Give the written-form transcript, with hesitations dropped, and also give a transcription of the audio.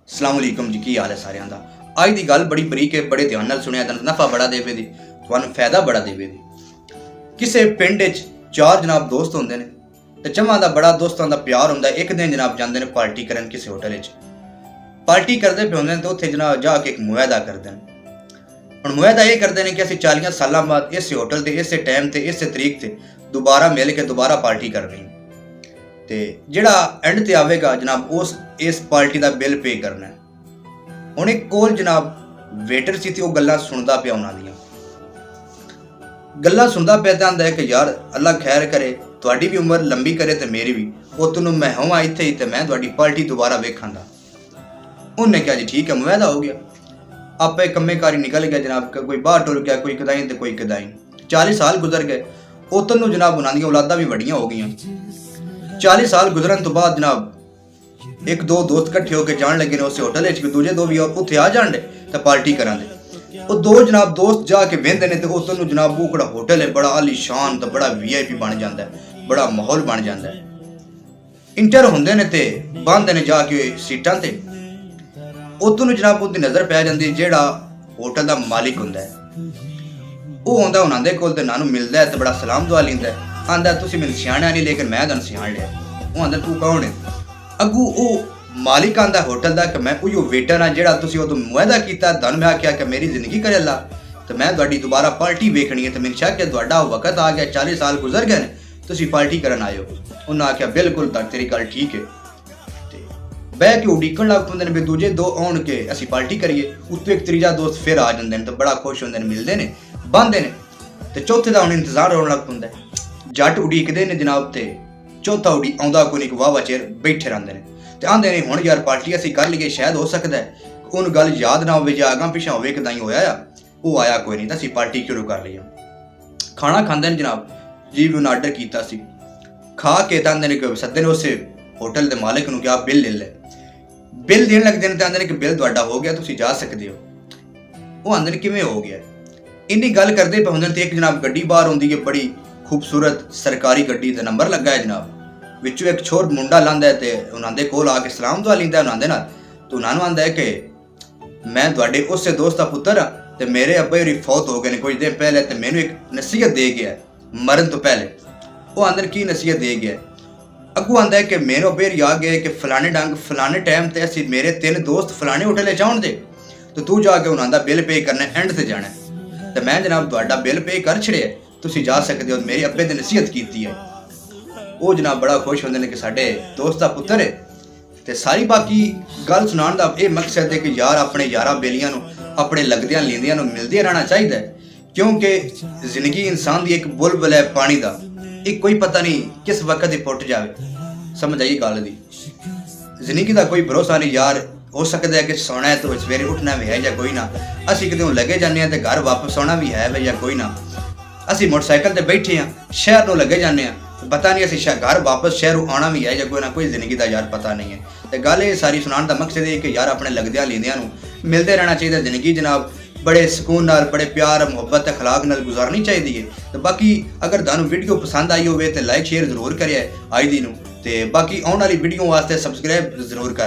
अस्सलामुअलैकुम जी, की हाल है सारिਆਂ ਦਾ। ਅੱਜ ਦੀ ਗੱਲ ਬੜੀ ਬਰੀਕ ਹੈ, ਬੜੇ ਧਿਆਨ ਨਾਲ ਸੁਣਿਆ। ਨਫਾ ਬੜਾ ਦੇਵੇਗੀ, ਤੁਹਾਨੂੰ ਫਾਇਦਾ ਬੜਾ ਦੇਵੇਗੀ। ਕਿਸੇ ਪਿੰਡ ਵਿੱਚ ਚਾਰ ਜਨਾਬ ਦੋਸਤ ਹੁੰਦੇ ਨੇ ਤੇ ਚਮਾਂ ਦਾ ਬੜਾ ਦੋਸਤਾਂ ਦਾ ਪਿਆਰ ਹੁੰਦਾ। ਇੱਕ ਦਿਨ ਜਨਾਬ ਜਾਂਦੇ ਨੇ ਪਾਰਟੀ ਕਰਨ ਕਿਸੇ ਹੋਟਲ ਵਿੱਚ। ਪਾਰਟੀ ਕਰਦੇ ਪਏ ਹੁੰਦੇ ਨੇ ਤੇ ਉੱਥੇ ਜਨਾਬ ਜਾ ਕੇ ਇੱਕ ਮੁਆਹਦਾ ਕਰਦੇ ਨੇ। ਹੁਣ ਮੁਆਹਦਾ ਇਹ ਕਰਦੇ ਨੇ ਕਿ ਅਸੀਂ 40 ਸਾਲਾਂ ਬਾਅਦ ਇਸੇ ਹੋਟਲ ਤੇ ਇਸੇ ਟਾਈਮ ਤੇ ਇਸੇ ਤਰੀਕ ਤੇ ਦੁਬਾਰਾ ਮਿਲ ਕੇ ਦੁਬਾਰਾ ਪਾਰਟੀ ਕਰਨੀ ਤੇ ਜਿਹੜਾ ਐਂਡ ਤੇ ਆਵੇਗਾ ਜਨਾਬ ਉਸ ਇਸ ਪਾਰਟੀ ਦਾ ਬਿੱਲ ਪੇ ਕਰਨਾ। ਹੁਣ ਇੱਕ ਕੋਲ ਜਨਾਬ ਵੇਟਰ ਸੀ ਤੇ ਉਹ ਗੱਲਾਂ ਸੁਣਦਾ ਪਿਆ, ਉਹਨਾਂ ਦੀਆਂ ਗੱਲਾਂ ਸੁਣਦਾ ਪਿਆ ਤਾਂ ਆਂਦਾ ਹੈ ਕਿ ਯਾਰ ਅੱਲਾ ਖੈਰ ਕਰੇ, ਤੁਹਾਡੀ ਵੀ ਉਮਰ ਲੰਬੀ ਕਰੇ ਤੇ ਮੇਰੀ ਵੀ। ਉਹ ਤੈਨੂੰ ਮੈਂ ਹੋਵਾਂ ਇੱਥੇ ਹੀ ਤੇ ਮੈਂ ਤੁਹਾਡੀ ਪਾਰਟੀ ਦੁਬਾਰਾ ਵੇਖਾਂਗਾ। ਉਹਨੇ ਕਿਹਾ ਜੀ ਠੀਕ ਹੈ, ਮੁਆਹਦਾ ਹੋ ਗਿਆ। ਆਪੇ ਕੰਮੇ ਕਾਰੀ ਨਿਕਲ ਗਿਆ ਜਨਾਬ। ਕੋਈ ਬਾਹਰ ਟੁਰ ਗਿਆ, ਕੋਈ ਕਦਾਈ ਤੇ ਕੋਈ ਕਦਾਈ। 40 ਸਾਲ ਗੁਜ਼ਰ ਗਏ। ਉਤਨ ਨੂੰ ਜਨਾਬ ਉਹਨਾਂ ਦੀਆਂ ਔਲਾਦਾਂ ਵੀ ਵੱਡੀਆਂ ਹੋ ਗਈਆਂ। 40 ਸਾਲ ਗੁਜ਼ਰਨ ਤੋਂ ਬਾਅਦ ਜਨਾਬ ਇੱਕ ਦੋ ਦੋਸਤ ਇਕੱਠੇ ਹੋ ਕੇ ਜਾਣ ਲੱਗੇ ਨੇ ਉਸੇ ਹੋਟਲ ਵਿੱਚ ਕਿ ਦੂਜੇ ਦੋ ਵੀ ਉੱਥੇ ਆ ਜਾਣ ਦੇ ਤੇ ਪਾਰਟੀ ਕਰਾਂਗੇ। ਉਹ ਦੋ ਜਨਾਬ ਦੋਸਤ ਜਾ ਕੇ ਵਹਿੰਦੇ ਨੇ ਤੇ ਉਤਨ ਨੂੰ ਜਨਾਬ ਉਹ ਕਿਹੜਾ ਹੋਟਲ ਹੈ ਬੜਾ ਆਲੀਸ਼ਾਨ ਤੇ ਬੜਾ VIP ਬਣ ਜਾਂਦਾ ਹੈ, ਬੜਾ ਮਾਹੌਲ ਬਣ ਜਾਂਦਾ ਹੈ। ਇੰਟਰ ਹੁੰਦੇ ਨੇ ਤੇ ਬੰਦੇ ਨੇ ਜਾ ਕੇ ਸੀਟਾਂ ਤੇ। ਉਤੋਂ ਨੂੰ ਜਨਾਬ ਉਹਦੀ ਨਜ਼ਰ ਪੈ ਜਾਂਦੀ ਜਿਹੜਾ ਹੋਟਲ ਦਾ ਮਾਲਿਕ ਹੁੰਦਾ ਹੈ। ਉਹ ਆਉਂਦਾ ਉਹਨਾਂ ਦੇ ਕੋਲ ਤੇ ਉਹਨਾਂ ਨੂੰ ਮਿਲਦਾ ਤੇ ਬੜਾ ਸਲਾਮ ਦੁਆ ਲੈਂਦਾ। ਆਂਦਾ ਤੁਸੀਂ ਮੈਨੂੰ ਸਿਆਣਿਆ ਨਹੀਂ ਲੇਕਿਨ ਮੈਂ ਤੁਹਾਨੂੰ ਸਿਆਣ ਲਿਆ। ਉਹ ਆਂਦਾ ਤੂੰ ਕੌਣ ਹੈ? ਅੱਗੂ ਉਹ ਮਾਲਿਕ ਆਂਦਾ ਹੋਟਲ ਦਾ ਕਿ ਮੈਂ ਉਹ ਵੇਟਰ ਹਾਂ ਜਿਹੜਾ ਤੁਸੀਂ ਉਦੋਂ ਮੁਆਹਦਾ ਕੀਤਾ। ਤੁਹਾਨੂੰ ਮੈਂ ਆਖਿਆ ਕਿ ਮੇਰੀ ਜ਼ਿੰਦਗੀ ਕਰੇ ਅੱਲਾ ਤੇ ਮੈਂ ਤੁਹਾਡੀ ਦੁਬਾਰਾ ਪਾਰਟੀ ਵੇਖਣੀ ਹੈ ਤੇ ਮੈਨੂੰ ਸ਼ੱਕ ਹੈ ਤੁਹਾਡਾ ਵਕਤ ਆ ਗਿਆ, 40 ਸਾਲ ਗੁਜ਼ਰ ਗਏ ਨੇ, ਤੁਸੀਂ ਪਾਰਟੀ ਕਰਨ ਆਏ ਹੋ। ਉਹਨਾਂ ਆਖਿਆ ਬਿਲਕੁਲ ਤੇਰੀ ਗੱਲ ਠੀਕ ਹੈ। ਤੇ ਬਹਿ ਕੇ ਉਡੀਕਣ ਲੱਗ ਪੈਂਦੇ ਨੇ ਵੀ ਦੂਜੇ ਦੋ ਆਉਣ ਕੇ ਅਸੀਂ ਪਾਰਟੀ ਕਰੀਏ। ਉੱਤੋਂ ਇੱਕ ਤੀਜਾ ਦੋਸਤ ਫਿਰ ਆ ਜਾਂਦੇ ਨੇ ਤੇ ਬੜਾ ਖੁਸ਼ ਹੁੰਦੇ ਨੇ, ਮਿਲਦੇ ਨੇ, ਬੰਦੇ ਨੇ ਤੇ ਚੌਥੇ ਦਾ ਹੁਣ ਇੰਤਜ਼ਾਰ ਹੋਣ ਲੱਗ ਪੈਂਦਾ। ਜੱਟ ਉਡੀਕਦੇ ਨੇ ਜਨਾਬ ਤੇ ਚੌਥਾ ਆਉਂਦਾ ਕੋਈ ਨਹੀਂ, ਵਾਹ ਚਿਰ ਬੈਠੇ ਰਹਿੰਦੇ ਨੇ ਤੇ ਆਂਦੇ ਨੇ ਹੁਣ ਯਾਰ ਪਾਰਟੀ ਅਸੀਂ ਕਰ ਲਈਏ, ਸ਼ਾਇਦ ਹੋ ਸਕਦਾ ਹੈ ਉਹਨੂੰ ਗੱਲ ਯਾਦ ਨਾ ਹੋਵੇ ਜਾਂ ਅਗਾਂ ਪਿਛਾਂ ਹੋਵੇ ਕਿਦਾਂ ਹੀ ਹੋਇਆ ਆ। ਉਹ ਆਇਆ ਕੋਈ ਨਹੀਂ ਤਾਂ ਅਸੀਂ ਪਾਰਟੀ ਸ਼ੁਰੂ ਕਰ ਲਈਏ। ਖਾਣਾ ਖਾਂਦੇ ਨੇ ਜਨਾਬ ਜੀ ਵੀ ਉਹਨੇ ਆਰਡਰ ਕੀਤਾ ਸੀ। ਖਾ ਕੇ ਤਾਂ ਆਂਦੇ ਨੇ ਕਿ ਸੱਦੇ ਨੇ ਉਸੇ ਹੋਟਲ ਦੇ ਮਾਲਿਕ ਨੂੰ ਕਿਹਾ ਬਿੱਲ ਲੈ ਲੈ। ਬਿੱਲ ਦੇਣ ਲੱਗਦੇ ਨੇ ਤੇ ਆਂਦੇ ਨੇ ਕਿ ਬਿੱਲ ਤੁਹਾਡਾ ਹੋ ਗਿਆ, ਤੁਸੀਂ ਜਾ ਸਕਦੇ ਹੋ। ਉਹ ਆਂਦੇ ਨੇ ਕਿਵੇਂ ਹੋ ਗਿਆ? ਇੰਨੀ ਗੱਲ ਕਰਦੇ ਪਏ ਹੁੰਦੇ ਨੇ ਤੇ ਇੱਕ ਜਨਾਬ ਗੱਡੀ ਬਾਹਰ ਆਉਂਦੀ ਹੈ, ਬੜੀ ਖੂਬਸੂਰਤ ਸਰਕਾਰੀ ਗੱਡੀ ਦਾ ਨੰਬਰ ਲੱਗਾ ਹੈ ਜਨਾਬ। ਵਿੱਚੋਂ ਇੱਕ ਛੋਰ ਮੁੰਡਾ ਲਾਂਦਾ ਤੇ ਉਹਨਾਂ ਦੇ ਕੋਲ ਆ ਕੇ ਸਲਾਮ ਦੁਆ ਲੈਂਦਾ ਉਹਨਾਂ ਦੇ ਨਾਲ ਤੇ ਉਹਨਾਂ ਨੂੰ ਆਂਦਾ ਹੈ ਕਿ ਮੈਂ ਤੁਹਾਡੇ ਉਸੇ ਦੋਸਤ ਦਾ ਪੁੱਤਰ ਹਾਂ ਤੇ ਮੇਰੇ ਅੱਬਾ ਹੋਰੀ ਫੌਤ ਹੋ ਗਏ ਨੇ ਕੁਝ ਦਿਨ ਪਹਿਲੇ ਤੇ ਮੈਨੂੰ ਇੱਕ ਨਸੀਹਤ ਦੇ ਗਿਆ ਮਰਨ ਤੋਂ ਪਹਿਲੇ। ਉਹ ਆਂਦੇ ਕੀ ਨਸੀਹਤ ਦੇ ਗਿਆ? ਅੱਗੂ ਆਂਦਾ ਹੈ ਕਿ ਮੈਨੂੰ ਬੇਰ ਯਾਦ ਗਿਆ ਕਿ ਫਲਾਣੇ ਡੰਗ ਫਲਾਣੇ ਟਾਈਮ ਤੇ ਅਸੀਂ ਮੇਰੇ 3 ਦੋਸਤ ਫਲਾਣੇ ਹੋਟਲ ਜਾਣ ਦੇ ਤੇ ਤੂੰ ਜਾ ਕੇ ਉਹਨਾਂ ਦਾ ਬਿੱਲ ਪੇ ਕਰਨਾ, ਐਂਡ ਤੇ ਜਾਣਾ ਤੇ ਮੈਂ ਜਨਾਬ ਤੁਹਾਡਾ ਬਿੱਲ ਪੇ ਕਰ ਛੜਿਆ, ਤੁਸੀਂ ਜਾ ਸਕਦੇ ਹੋ। ਮੇਰੇ ਅੱਬੇ ਦੀ ਨਸੀਹਤ ਕੀਤੀ ਹੈ। ਉਹ ਜਨਾਬ ਬੜਾ ਖੁਸ਼ ਹੁੰਦੇ ਨੇ ਕਿ ਸਾਡੇ ਦੋਸਤ ਦਾ ਪੁੱਤਰ ਹੈ ਤੇ ਸਾਰੀ ਬਾਕੀ ਗੱਲ ਸੁਣਾਉਣ ਦਾ ਇਹ ਮਕਸਦ ਹੈ ਕਿ ਯਾਰ ਆਪਣੇ ਯਾਰਾਂ ਬੇਲੀਆਂ ਨੂੰ ਆਪਣੇ ਲੱਗਦਿਆਂ ਲੀਂਦਿਆਂ ਨੂੰ ਮਿਲਦੇ ਰਹਿਣਾ ਚਾਹੀਦਾ ਹੈ, ਕਿਉਂਕਿ ਜ਼ਿੰਦਗੀ ਇਨਸਾਨ ਦੀ ਇੱਕ ਬੁਲਬੁਲ ਹੈ ਪਾਣੀ ਦਾ, ਇਹ ਕੋਈ ਪਤਾ ਨਹੀਂ ਕਿਸ ਵਕਤ ਹੀ ਫੁੱਟ ਜਾਵੇ। ਸਮਝ ਆਈ ਗੱਲ ਦੀ? ਜ਼ਿੰਦਗੀ ਦਾ ਕੋਈ ਭਰੋਸਾ ਨਹੀਂ ਯਾਰ। ਹੋ ਸਕਦਾ ਹੈ ਕਿ ਸੌਣਾ ਹੈ ਤਾਂ ਸਵੇਰੇ ਉੱਠਣਾ ਵੀ ਹੈ ਜਾਂ ਕੋਈ ਨਾ। ਅਸੀਂ ਕਿਤੇ ਲੱਗੇ ਜਾਂਦੇ ਹਾਂ ਤੇ ਘਰ ਵਾਪਸ ਆਉਣਾ ਵੀ ਹੈ ਜਾਂ ਕੋਈ ਨਾ। ਅਸੀਂ ਮੋਟਰਸਾਈਕਲ ਤੇ ਬੈਠੇ ਹਾਂ, ਸ਼ਹਿਰ ਨੂੰ ਲੱਗੇ ਜਾਂਦੇ ਹਾਂ, ਪਤਾ ਨਹੀਂ ਅਸੀਂ ਘਰ ਵਾਪਸ ਸ਼ਹਿਰੋਂ ਆਉਣਾ ਵੀ ਹੈ ਜਾਂ ਕੋਈ ਨਾ। ਕੋਈ ਜ਼ਿੰਦਗੀ ਦਾ ਯਾਰ ਪਤਾ ਨਹੀਂ ਹੈ। ਤੇ ਗੱਲ ਇਹ ਸਾਰੀ ਸੁਣਾਉਣ ਦਾ ਮਕਸਦ ਇਹ ਕਿ ਯਾਰ ਆਪਣੇ ਲੱਗਦਿਆਂ ਲੀਂਦਿਆਂ ਨੂੰ ਮਿਲਦੇ ਰਹਿਣਾ ਚਾਹੀਦਾ। ਜ਼ਿੰਦਗੀ ਜਨਾਬ ਬੜੇ ਸਕੂਨ ਨਾਲ, ਬੜੇ ਪਿਆਰ ਮੁਹੱਬਤ ਤੇ ਅਖਲਾਕ ਨਾਲ ਗੁਜ਼ਾਰਨੀ ਚਾਹੀਦੀ ਹੈ। ਤੇ ਬਾਕੀ ਅਗਰ ਤੁਹਾਨੂੰ ਵੀਡੀਓ ਪਸੰਦ ਆਈ ਹੋਵੇ ਤੇ ਲਾਈਕ ਸ਼ੇਅਰ ਜ਼ਰੂਰ ਕਰਿਆ ਅੱਜ ਦੀ ਨੂੰ, ਤੇ ਬਾਕੀ ਆਉਣ ਵਾਲੀ ਵੀਡੀਓ ਵਾਸਤੇ ਸਬਸਕ੍ਰਾਈਬ ਜ਼ਰੂਰ ਕਰ।